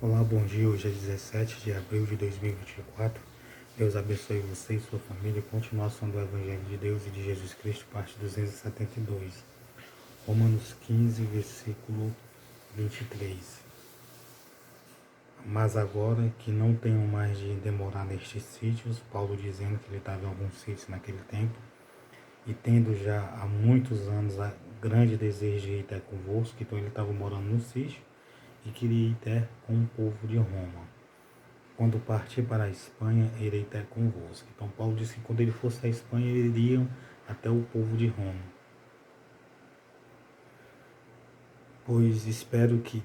Olá, bom dia. Hoje é 17 de abril de 2024. Deus abençoe você e sua família. Continuação do Evangelho de Deus e de Jesus Cristo, parte 272. Romanos 15, versículo 23. Mas agora que não tenho mais de demorar nestes sítios, Paulo dizendo que ele estava em alguns sítios naquele tempo, e tendo já há muitos anos a grande desejo de ir até convosco, então ele estava morando no sítio e queria ir até com o povo de Roma. Quando partir para a Espanha, irei ter convosco. Então Paulo disse que quando ele fosse à Espanha, eles iriam até o povo de Roma. Pois espero que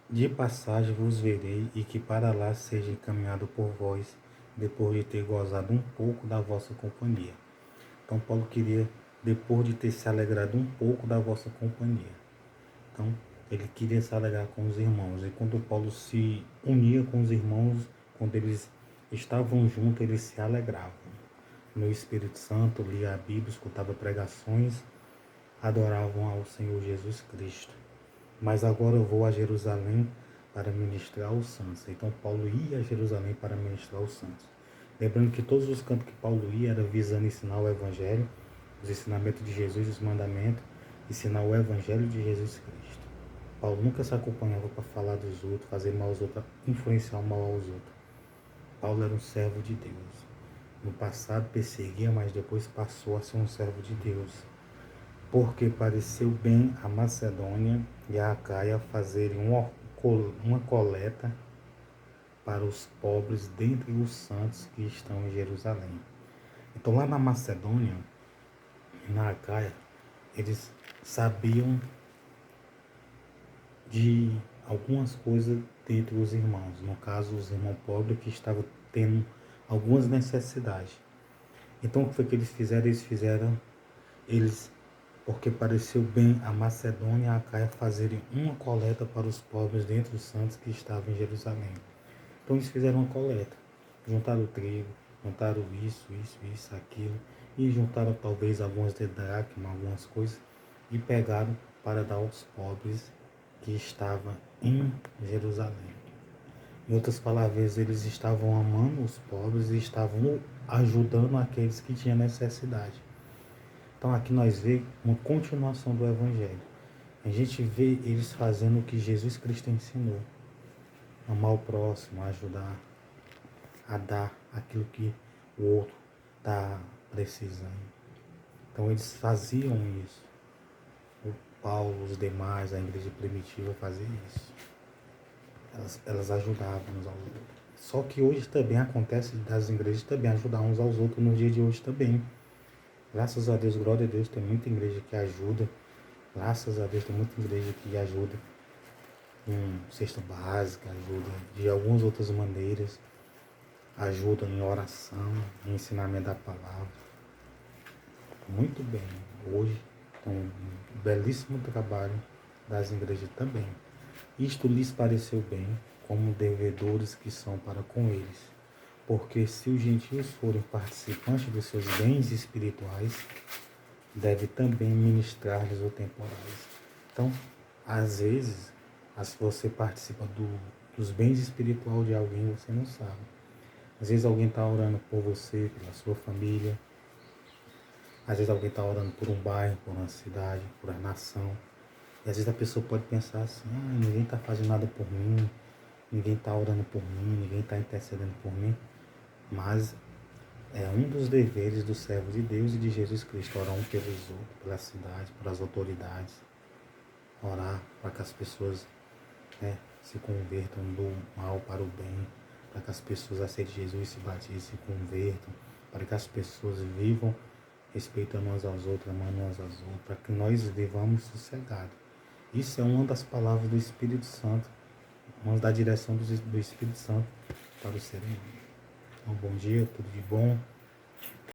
de passagem vos verei e que para lá seja encaminhado por vós, depois de ter gozado um pouco da vossa companhia. Então Paulo queria, depois de ter se alegrado um pouco da vossa companhia. Então ele queria se alegrar com os irmãos. E quando Paulo se unia com os irmãos, quando eles estavam juntos, eles se alegravam. No Espírito Santo, lia a Bíblia, escutava pregações, adoravam ao Senhor Jesus Cristo. Mas agora eu vou a Jerusalém para ministrar aos santos. Então Paulo ia a Jerusalém para ministrar aos santos. Lembrando que todos os cantos que Paulo ia era visando ensinar o Evangelho, os ensinamentos de Jesus, os mandamentos, ensinar o Evangelho de Jesus Cristo. Paulo nunca se acompanhava para falar dos outros, fazer mal aos outros, influenciar mal aos outros. Paulo era um servo de Deus. No passado perseguia, mas depois passou a ser um servo de Deus. Porque pareceu bem a Macedônia e a Acaia fazerem uma coleta para os pobres dentre os santos que estão em Jerusalém. Então lá na Macedônia, na Acaia, eles sabiam de algumas coisas dentre os irmãos. No caso, os irmãos pobres que estavam tendo algumas necessidades. Então o que foi que eles fizeram? Porque pareceu bem a Macedônia e a Acaia fazerem uma coleta para os pobres dentre os santos que estavam em Jerusalém. Então eles fizeram uma coleta, juntaram o trigo, juntaram isso, aquilo, e juntaram talvez algumas dracmas, algumas coisas, e pegaram para dar aos pobres que estavam em Jerusalém. Em outras palavras, eles estavam amando os pobres e estavam ajudando aqueles que tinham necessidade. Então aqui nós vemos uma continuação do Evangelho. A gente vê eles fazendo o que Jesus Cristo ensinou. Amar o próximo, ajudar, a dar aquilo que o outro está precisando. Então eles faziam isso. O Paulo, os demais, a igreja primitiva fazia isso. Elas ajudavam uns aos outros. Só que hoje também acontece das igrejas também ajudar uns aos outros no dia de hoje também. Graças a Deus, glória a Deus, tem muita igreja que ajuda. Graças a Deus, tem muita igreja que ajuda com cesta básica, ajuda de algumas outras maneiras, ajuda em oração, em ensinamento da palavra. Muito bem. Hoje tem um belíssimo trabalho das igrejas também. Isto lhes pareceu bem, como devedores que são para com eles. Porque se os gentios forem participantes dos seus bens espirituais, deve também ministrar-lhes o temporais. Então, às vezes, se você participa dos bens espirituais de alguém, você não sabe. Às vezes alguém está orando por você, pela sua família. Às vezes alguém está orando por um bairro, por uma cidade, por uma nação. E às vezes a pessoa pode pensar assim, ninguém está fazendo nada por mim, ninguém está orando por mim, ninguém está intercedendo por mim. Mas é um dos deveres do servo de Deus e de Jesus Cristo, orar um pelos outros, pela cidade, pelas autoridades. Orar para que as pessoas se convertam do mal para o bem, para que as pessoas aceitem Jesus, se batizem, se convertam, para que as pessoas vivam respeitando umas às outras, amando umas às outras, para que nós vivamos sossegados. Isso é uma das palavras do Espírito Santo, uma da direção do Espírito Santo para o ser humano. Então, bom dia, tudo de bom.